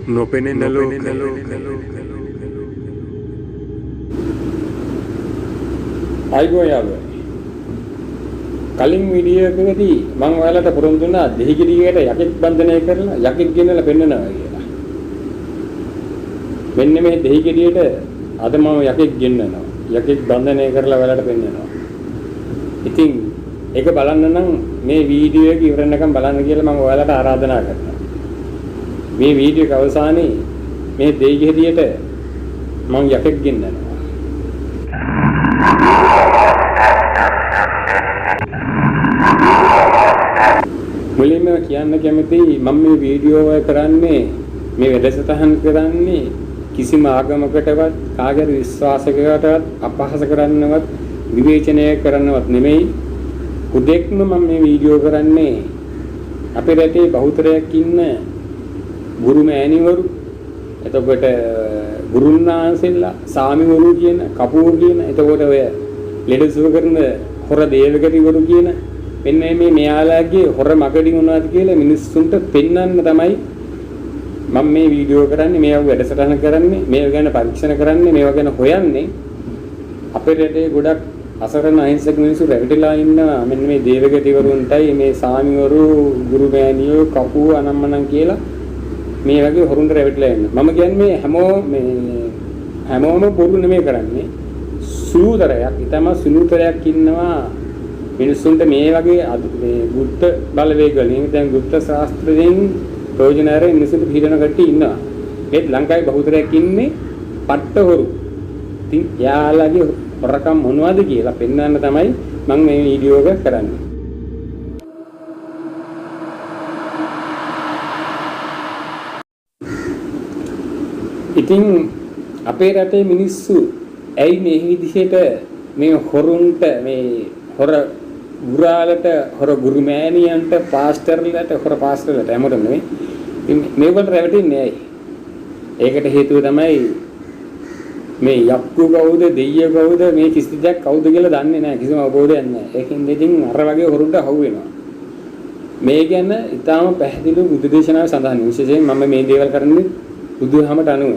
නොපෙනෙන ලෝක අයිබෝ යාළුවෝ කලින් වීඩියෝ එකකදී මම ඔයාලට පුරුදු වුණා දෙහිගිරියට යකෙක් බන්ධනය කරලා යකෙක් ගෙනලා පෙන්නනවා කියලා. මෙන්න මේ දෙහිගිරියට අද මම යකෙක් ගෙන්නනවා. යකෙක් බන්ධනය කරලා ඔයාලට පෙන්නනවා. ඉතින් ඒක බලන්න නම් මේ වීඩියෝ එක ඉවර වෙනකම් බලන්න කියලා මම ඔයාලට ආරාධනා කරනවා. මේ වීඩියෝ එක අවසානයේ මේ දෙහිගිරියට මම යකෙක් ගෙන්නනවා. මුලින්ම කියන්න කැමතියි මම මේ වීඩියෝ එක කරන්නේ මේ වැඩසටහන් කරන්නේ කිසිම ආගමකටවත් කාගේ විශ්වාසයකටවත් අපහාස කරන්නවත් විවේචනය කරන්නවත් නෙමෙයි උදෙක්ම මම මේ වීඩියෝ කරන්නේ අපේ රටේ බහුතරයක් ඉන්න ගුරු මෑණිවරු එතකොට ගුරුන්නාන්සෙල්ලා සාමිවරු කියන කපුවෝ කියන එතකොට ඔය ලෙඩසුව කරන හොර දේවගතිවරු කියන මෙන්න මේ මෙයාලාගේ හොර මගඩි මොනවද කියලා මිනිස්සුන්ට පෙන්වන්න තමයි මම මේ වීඩියෝ කරන්නේ මේවා වැඩසටහන කරන්නේ මේවා ගැන පරීක්ෂණ කරන්නේ මේවා ගැන හොයන්නේ අපේ රටේ ගොඩක් අසරණ අහිංසක මිනිස්සු රැවටිලා ඉන්නවා මෙන්න මේ දේවගතිවරුන්ටයි මේ සාමිවරු ගුරු මෑණියෝ කපුව අනම්මනම් කියලා මේ වගේ හොරුන්ට රැවටිලා ඉන්නවා මම කියන්නේ හැමෝම බොරු නෙමෙයි කරන්නේ සූතරයක් ඊටම සුළුතරයක් ඉන්නවා මිනිස්සුන්ට මේ වගේ මේ බුද්ධ බලවේග වලින් දැන් බුද්ධ ශාස්ත්‍රයෙන් ප්‍රයෝජනයර මිනිස්සුන්ට පිළිදෙන කට්ටිය ඉන්නවා. ඒත් ලංකාවේ බහුතරයක් ඉන්නේ පට්ට හොරු. ඉතින් යාළගේ හොරකම් මොනවද කියලා පෙන්වන්න තමයි මම මේ වීඩියෝ එක කරන්නේ. ඉතින් අපේ රටේ මිනිස්සු ඇයි මේ විදිහට මේ හොරුන්ට මේ හොර ගුරාලට හොර ගුරු මෑණියන්ට පාස්ටර්ලට හොර පාස්ටර්ලට හැමෝටම නෙමෙයි මේකට රැවටෙන්නේ ඇයි? ඒකට හේතුව තමයි මේ යක්කු කවුද දෙයියෝ කවුද මේ කිසි දෙයක් කවුද කියලා දන්නේ නැහැ කිසිම අවබෝධයක් නැහැ. ඒකින් ඉතින් අර වගේ හොරුන්ට හවු වෙනවා. මේ ගැන ඊටාම පැහැදිලිව බුදු දේශනාවේ සඳහන් විශේෂයෙන් මම මේ දේවල් කරන්නේ බුදුහමට අනුව.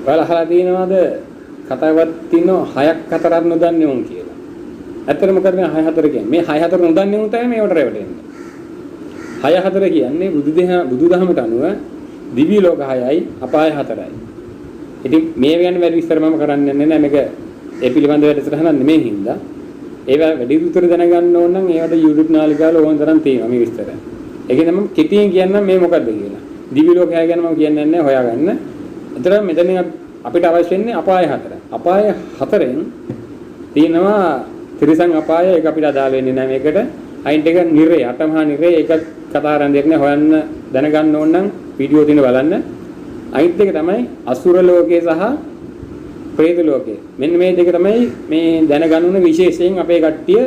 ඔයාලා අහලා තියෙනවද කතාවක් තියෙනවා 6ක් 4ක් නොදන්නේ උන් කියලා. ඇත්තටම මොකද මේ 6 4 කියන්නේ? මේ 6 4 නොදන්නේ උන් තමයි මේවට රැවටෙන්නේ. 6 4 කියන්නේ බුදුදහමට අනුව දිවි ලෝක 6යි අපාය 4යි. ඉතින් මේ ගැන වැඩි විස්තර මම කරන්නේ නැහැ. මේක ඒ පිළිබඳව වැඩසටහනක් නෙමෙයි හින්දා. ඒවා වැඩි විස්තර දැනගන්න ඕන නම් ඒවට YouTube නාලිකාවල ඕන තරම් තියෙනවා මේ විස්තර. ඒකෙන් මම කෙටියෙන් කියන්නම් මේ මොකද්ද කියලා. දිවි ලෝක 6 ගැන මම කියන්නේ නැහැ හොයාගන්න. ඒතර මෙතන අපිට අවශ්‍ය වෙන්නේ අපාය 4. අපාය 4න් තියෙනවා ත්‍රිසං අපාය ඒක අපිට අදාළ වෙන්නේ නැහැ මේකට. අයින් දෙක නිරේ අටමහා නිරේ ඒක කතා කරන් දෙන්නේ හොයන්න දැනගන්න ඕන නම් වීඩියෝ දින බලන්න. අයින් දෙක තමයි අසුර ලෝකේ සහ പ്രേත ලෝකේ. මෙන්න මේ දෙක තමයි මේ දැනගන්න ඕන විශේෂයෙන් අපේ කට්ටිය.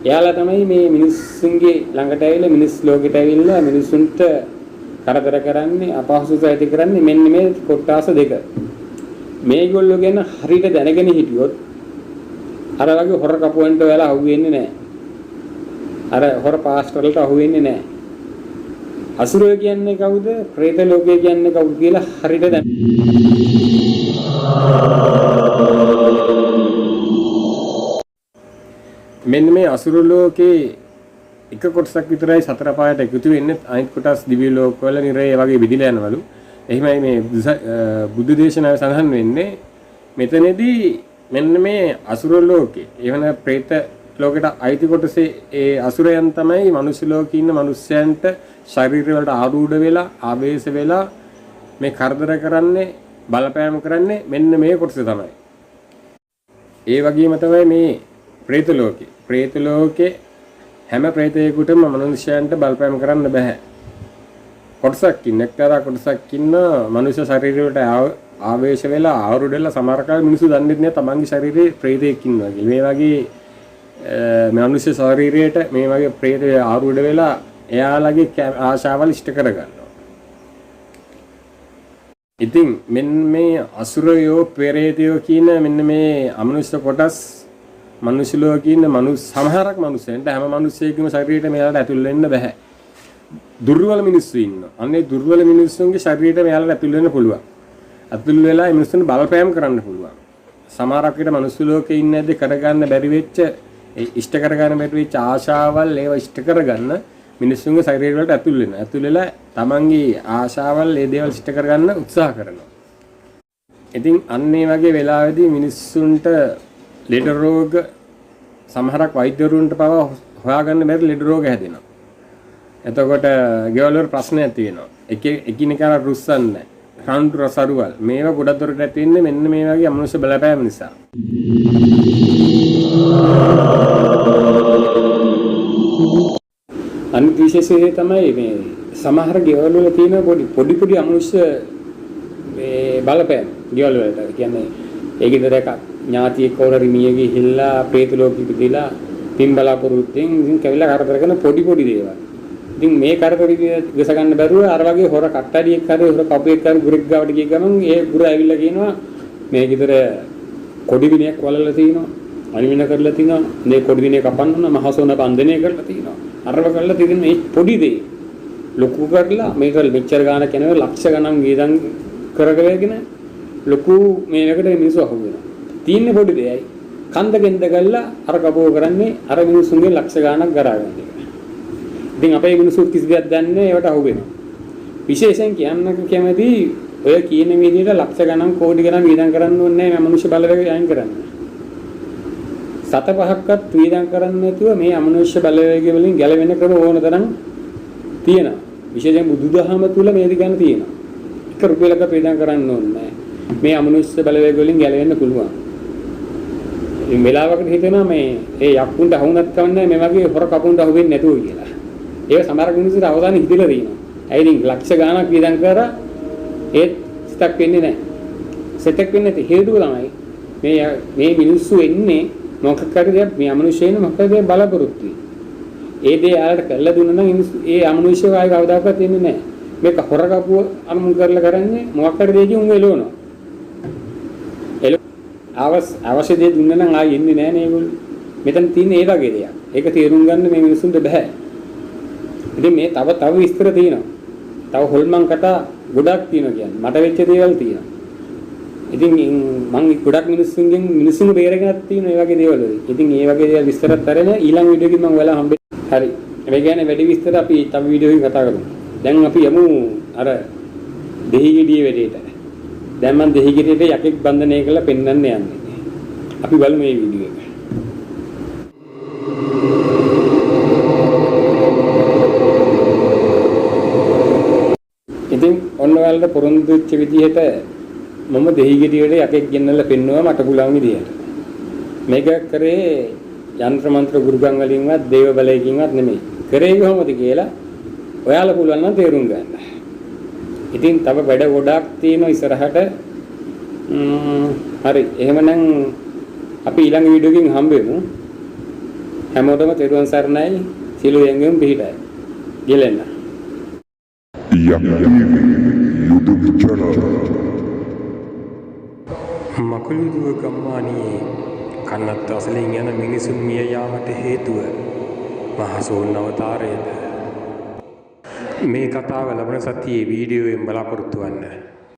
එයාලා තමයි මේ මිනිස්සුන්ගේ ළඟට ඇවිල්ලා මිනිස් ලෝකෙට ඇවිල්ලා මිනිස්සුන්ට කරදර කරන්නේ අපහසුතාව ඇති කරන්නේ මෙන්න මේ කොට්ටාස දෙක. මේගොල්ලෝ ගැන හරියට දැනගෙන හිටියොත් අර වගේ හොර කපුවන්ට ඔයාලා අහු වෙන්නේ නැහැ. අර හොර පාස්ටර්ලට අහු වෙන්නේ නැහැ. අසුරය කියන්නේ කවුද? പ്രേත ලෝකය කියන්නේ කවුද කියලා හරියට දැන. මෙන්න මේ අසුර ලෝකේ එක කොටසක් විතරයි සතර පායට එකතු වෙන්නේ. අනිත් කොටස් දිව්‍ය ලෝකවල නිරේ වගේ විදිලා යනවලු. එහිමයි මේ බුදු දේශනාවේ සඳහන් වෙන්නේ මෙතනදී මෙන්න මේ අසුර ලෝකේ එවන പ്രേත ලෝකයට අයිති කොටසේ ඒ අසුරයන් තමයි මනුස්ස ලෝකේ ඉන්න මිනිස්යන්ට ශරීර වලට ආරූඪ වෙලා ආවේශ වෙලා මේ කරදර කරන්නේ බලපෑම් කරන්නේ මෙන්න මේ කොටස තමයි. ඒ වගේම තමයි මේ പ്രേත ලෝකේ. പ്രേත ලෝකේ හැම പ്രേතයෙකුටම මනුෂ්‍යයන්ට බලපෑම් කරන්න බෑ. කොටසක් ඉන්න එක්තරා කොටසක් ඉන්න මනුෂ්‍ය ශරීරයට ආවේශ වෙලා ආරූඪ වෙලා සමහර කාල මිනිස්සු දන්නේ නැහැ තමන්ගේ ශරීරේ പ്രേතයෙක් ඉන්නවා කියලා. මේ වගේ මනුෂ්‍ය ශරීරයට මේ වගේ പ്രേතය ආරූඪ වෙලා එයාලගේ ආශාවල් ඉෂ්ට කරගන්නවා. ඉතින් මෙන්න මේ අසුරයෝ පෙරේතයෝ කියන මෙන්න මේ අමනුෂ්‍ය කොටස් මනුෂ්‍ය ලෝකේ ඉන්න සමහරක් මිනිස්සුන්ට හැම මිනිස්සෙකම ශරීරයට මෙයාලට ඇතුල් වෙන්න බෑ. දුර්වල මිනිස්සු ඉන්නවා. අන්නේ දුර්වල මිනිස්සුන්ගේ ශරීරයට මෙයාලට ඇතුල් වෙන්න පුළුවන්. ඇතුල් වෙලා මේ මිනිස්සුන්ට බලපෑම් කරන්න පුළුවන්. සමහරක් විට මනුෂ්‍ය ලෝකේ ඉන්න ඇද්ද කරගන්න බැරි වෙච්ච ඉෂ්ට කරගන්න බැරි වෙච්ච ආශාවල් ඒව ඉෂ්ට කරගන්න මිනිස්සුන්ගේ ශරීර වලට ඇතුල් වෙනවා. ඇතුල් වෙලා තමන්ගේ ආශාවල් ඒ දේවල් ඉෂ්ට කරගන්න උත්සාහ කරනවා. ඉතින් අන්න ඒ වගේ වෙලාවෙදී මිනිස්සුන්ට ලෙඩ රෝග සමහරක් වෛද්‍යවරුන්ට පව හොයාගන්න බැරි ලෙඩ රෝග හැදෙනවා. එතකොට ගෙවල් වල ප්‍රශ්න ඇති වෙනවා. එකිනෙකාට රුස්සන්නේ රණ්ඩු රසරුවල් මේවා ගොඩක් දුරට ඇති වෙන්නේ මෙන්න මේ වගේ අමනුෂ්‍ය බලපෑම නිසා. අනිත් විශේෂය තමයි මේ සමහර ගෙවල් වල තියෙන පොඩි අමනුෂ්‍ය මේ බලපෑම ගෙවල් වලට. කියන්නේ ඒ ගෙදර එක ඥාතියෙක් කවුරු මිය ගිහිල්ලා ප්‍රේත ලෝකෙට ගිහිලා පින් බලාපොරොත්තුෙන් ඉතින් කැවිලා කරදර කරන පොඩි දේවල්. ඉතින් මේ කරදර ගස ගන්න බැරුව අර වගේ හොර කට්ටඩියෙක් හරි හොර කපුවෙක් හරි ගුරෙක් ගාවට ගිය ගමන් ඒ ගුර ඇවිල්ලා කියනවා මේ ගෙදර කොඩි විනයක් වලලා තිනවා අනිවින කරලා තිනවා මේ කොඩි විනය කපන්න මහසෝන බන්ධනය කරලා තිනවා අරව කරලා තියෙන මේ පොඩි දේ ලොකු කරලා මේක මෙච්චර ගාන කෙනෙක් ලක්ෂ ගණන් වේදන් කරගෙන ලොකු මේකට මිනිස්සු අහු වෙනවා තියෙන්නේ පොඩි දෙයයි කන්දගෙන්ද ගල්ලා අර කපුව කරන්නේ අර මිනිස්සුන්ගේ ලක්ෂ ගානක් ගරාගන්න එක. ඉතින් අපේ මිනිස්සු කිසි දෙයක් දන්නේ නැහැ ඒවට අහු වෙනවා. විශේෂයෙන් කියන්න කැමති ඔය කියන විදිහට ලක්ෂ ගණන් කෝටි ගණන් වේදන් කරන්න ඕනේ නැහැ මේ මනුෂ්‍ය බලවේගය අයින් කරන්න. සත පහක්වත් වේදන් කරන්නේ නැතුව මේ අමනුෂ්‍ය බලවේගය වලින් ගැලවෙන්න ක්‍රම ඕන තරම් තියෙනවා. විශේෂයෙන් බුදුදහම තුල මේ දිගන්න තියෙනවා. එක රුපියලක වේදන් කරන්න ඕනේ නැහැ. මේ අමනුෂ්‍ය බලවේග වලින් ගැලවෙන්න පුළුවන්. ඉතින් වෙලාවකට හිතෙනවා මේ ඒ යක්කුන්ට අහුණත් කවන්නේ මේ වගේ හොර කපුන්ට අහු වෙන්නේ නැතුව කියලා. ඒක සමහර මිනිස්සුන්ට අවදානෙ හිතලා තියෙනවා. ඒ ඉතින් ලක්ෂ ගාණක් වේදන් කරා ඒත් සිතක් වෙන්නේ නැහැ. සිතක් වෙන්නේ නැති හේතුව තමයි මේ මිනිස්සු එන්නේ මොකක්ද මේ අමනුෂ්‍යයන් මොකද බලාපොරොත්තු ඒ දේ ආරට කළා දුන්නා නම් ඒ අමනුෂ්‍යව ආයෙ කවදාකවත් එන්නේ නැහැ. මේක හොර කපුව අනුමුන් කරලා කරන්නේ මොකක්ද දෙයකින් උන් එළවනවා. අවශ්‍ය දේ දුන්නා නම් ආයෙ එන්නේ නැහැ නේ ඒගොල්ලෝ. මෙතන තියෙන ඒ වගේ දෙයක්. ඒක තේරුම් ගන්න මේ මිනිස්සුන්ට බෑ. ඉතින් මේ තව විස්තර තියෙනවා. තව හොල්මන් කතා ගොඩක් තියෙනවා කියන්නේ. මට වෙච්ච දේවල් තියෙනවා. ඉතින් මම ගොඩක් මිනිස්සුන්ගේ බේරගෙනත් තියෙන ඒ වගේ දේවල් වලින්. ඉතින් ඒ වගේ දේවල් විස්තරත් අරගෙන ඊළඟ වීඩියෝ එකකින් මම ඔයාලා හම්බෙන්න. හරි. මේ කියන්නේ වැඩි විස්තර අපි තව වීඩියෝ එකකින් කතා කරමු. දැන් අපි යමු අර දෙහිගෙඩියේ වැඩේට. දැන් මම දෙහිගෙඩියට යකෙක් බන්ධනය කරලා පෙන්වන්න යන්නේ. අපි බලමු මේ වීඩියෝ එක. ඉතින් ඔන්න ඔයාලට පොරොන්දු වෙච්ච විදිහට මම දෙහිගෙඩියට යකෙක් ගෙන්නලා පෙන්නුවා මට පුළුවන් විදිහට. මේක කරේ යන්ත්‍ර මන්ත්‍ර ගුරුගම් වලින්වත් දේව බලයකින්වත් නෙමෙයි. කරේ කොහොමද කියලා ඔයාලා පුළුවන් නම් තේරුම් ගන්න. ඉතින් තව වැඩ ගොඩක් තියෙනවා ඉස්සරහට. හරි. එහෙමනම් අපි ඊළඟ වීඩියෝ එකකින් හම්බෙමු. හැමෝටම තෙරුවන් සරණයි. සිළු යංගෙන් පිහිටයි. ගෙලෙන්න. YouTube channel. මකුළුදුව ගම්මානයේ කන්නත් අසලින් යන මිනිසුන් මිය යාමට හේතුව මහසෝන් අවතාරයද. මේ කතාව ලබන සතියේ වීඩියෝවෙන් බලාපොරොත්තු වෙන්න.